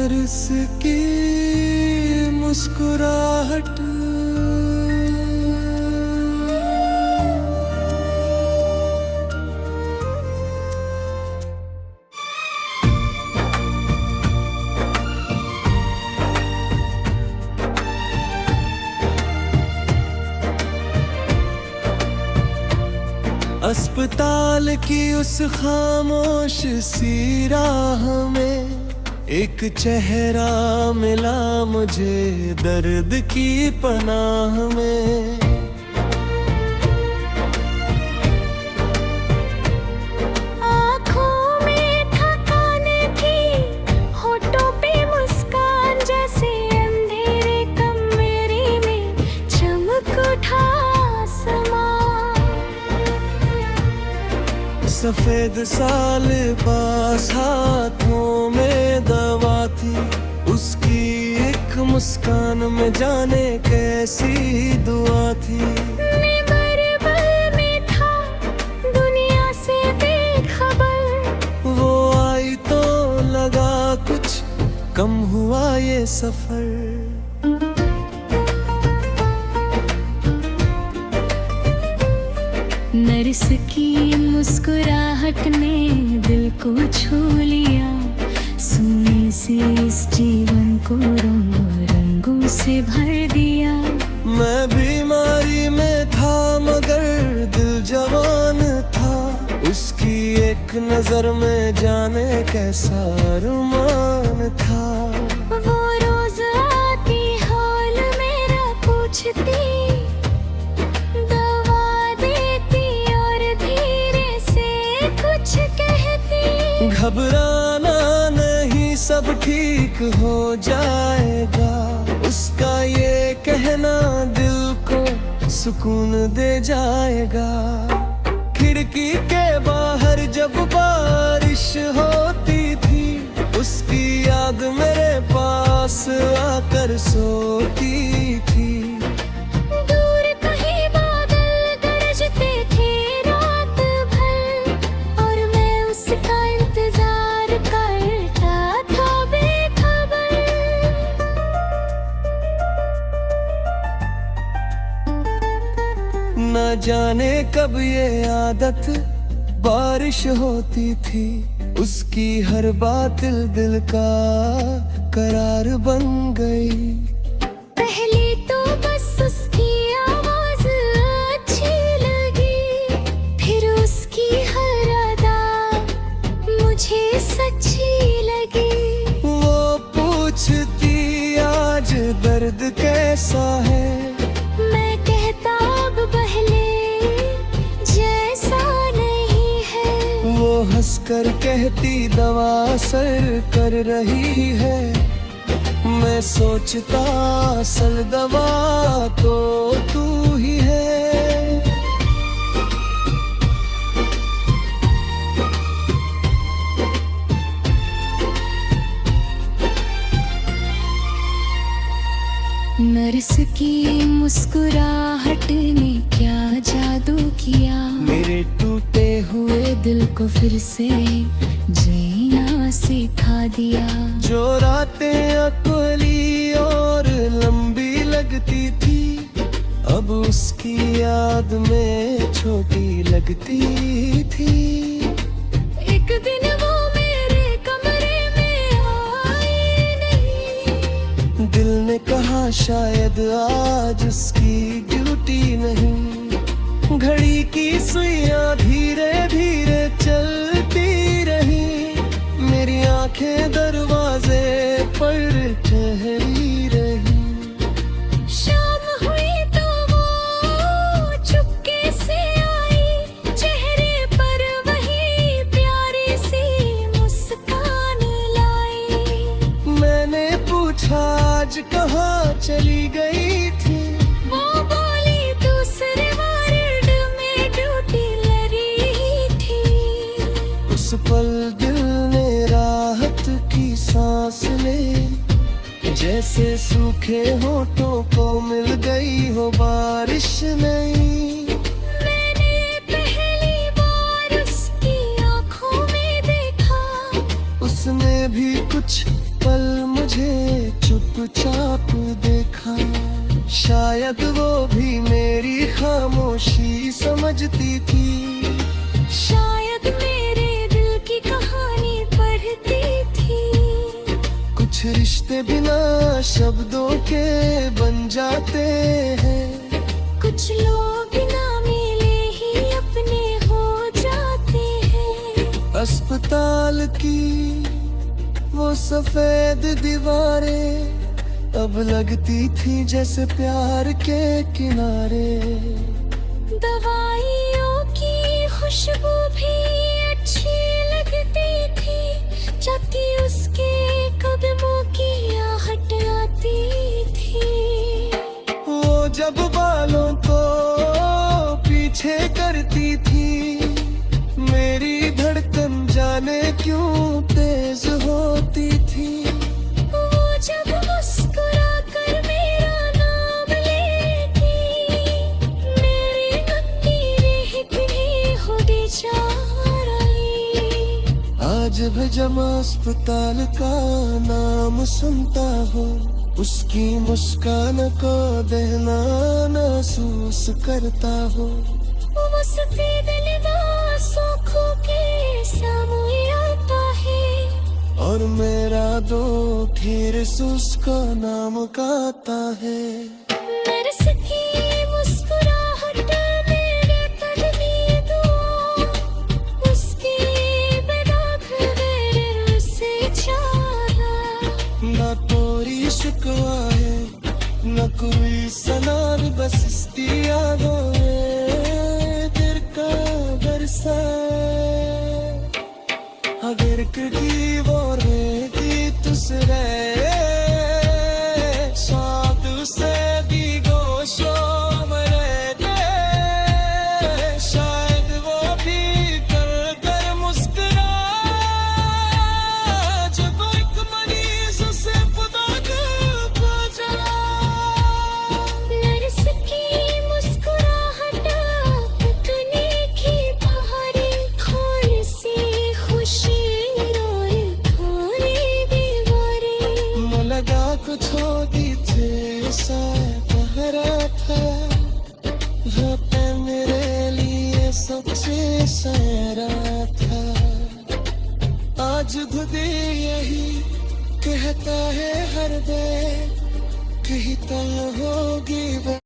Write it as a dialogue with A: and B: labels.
A: Nurse की मुस्कुराहट अस्पताल की उस खामोश सी राह में एक चेहरा मिला मुझे दर्द की पनाह में।
B: आँखों में थकान थी, होठों पे मुस्कान, जैसे अंधेरे कमरे में चमक उठा आसमां।
A: सफेद साल पास हाथों में दवा थी, उसकी एक मुस्कान में जाने कैसी दुआ थी।
B: मैं बरबर में था दुनिया से बेखबर,
A: वो आई तो लगा कुछ कम हुआ ये सफर।
B: नर्स की मुस्कुराहट ने दिल को छू लिया, सोने से इस जीवन को रंगों से भर दिया।
A: मैं बीमारी में था मगर दिल जवान था, उसकी एक नजर में जाने कैसा अरमान था।
B: वो रोज आती हाल मेरा पूछती,
A: घबराना नहीं सब ठीक हो जाएगा, उसका ये कहना दिल को सुकून दे जाएगा। खिड़की के बाहर जब बारिश होती थी, उसकी याद मेरे पास आकर सोती थी। न जाने कब ये आदत बारिश होती थी, उसकी हर बात दिल का करार बन गई।
B: पहले तो बस उसकी आवाज अच्छी लगी, फिर उसकी हर अदा मुझे सच्ची लगी।
A: वो पूछती आज दर्द कैसा है,
B: मैं कहता अब पहले जैसा नहीं है।
A: वो हंसकर कहती दवा असर कर रही है। मैं सोचता असल दवा तो तू ही है।
B: नर्स की मुस्कुराहट ने क्या जादू किया,
A: मेरे टूटे
B: हुए दिल को फिर से जीना सिखा दिया।
A: जो रातें अकेली और लंबी लगती थी, अब उसकी याद में छोटी लगती थी।
B: एक दिन वो मेरे कमरे में आई नहीं,
A: दिल ने कहा शायद आज उसकी ड्यूटी नहीं। घड़ी की सुइयां धीरे धीरे चलती रही, मेरी आंखें दरवाजे पर ठहरी रही।
B: शाम हुई तो वो चुपके से आई, चेहरे पर वही प्यारी सी मुस्कान लाई।
A: मैंने पूछा आज कहाँ चली गई थी,
B: वो बोली दूसरे वार्ड में ड्यूटी लड़ी थी।
A: उस पल दिल ने राहत की सांस ले, जैसे सूखे होठों को मिल गई हो बारिश नहीं।
B: मैंने पहली बार उसकी आँखों में देखा,
A: उसने भी कुछ पल मुझे चुपचाप देखा, शायद वो भी मेरी खामोशी समझती थी।
B: शायद मेरे दिल की कहानी पढ़ती थी।
A: कुछ रिश्ते बिना शब्दों के बन जाते हैं,
B: कुछ लोग बिना मिले ही अपने हो जाते हैं।
A: अस्पताल की वो सफेद दीवारें अब लगती थी जैसे प्यार के किनारे।
B: दवाइयों की खुशबू भी अच्छी लगती थी, जाती उसके कदमों की आहट आती थी।
A: वो जब बालों को पीछे करती थी, मेरी धड़कन जाने क्यों तेज होती थी।
B: वो जब मुस्कुरा कर मेरा नाम लेती, मेरी लकीरें भी होती जा रही।
A: आज भी जब अस्पताल का नाम सुनता हो, उसकी मुस्कान को देना महसूस करता हो।
B: वो सफेद लिबास आँखों के सामने आता है,
A: और मेरा दो फिर उसका नाम गाता है।
B: नर्स की मुस्कुराहट मेरे कदमी दुआ, उसकी बेदाग मेरे रूह से ज्यादा।
A: न कोई शिकवा है, न कोई सलाम, बस इसकी यादों में दिल का बरसा। अगर की वो रेती तुसरे साथ से दी गोशो मरे दे, शायद वो भी कर कर मुस्कुरा, जब एक मरीज से खुदा को जा।
B: नर्स की मुस्कुराहट पुतने की भारी खोल सी खुशी रोए खाने दीवारें।
A: न लगा कुछ होगी थे सा पहरा था, वो पे मेरे लिए सबसे सहरा था। आज खुद यही कहता है हर दे, कहीं तल होगी वो।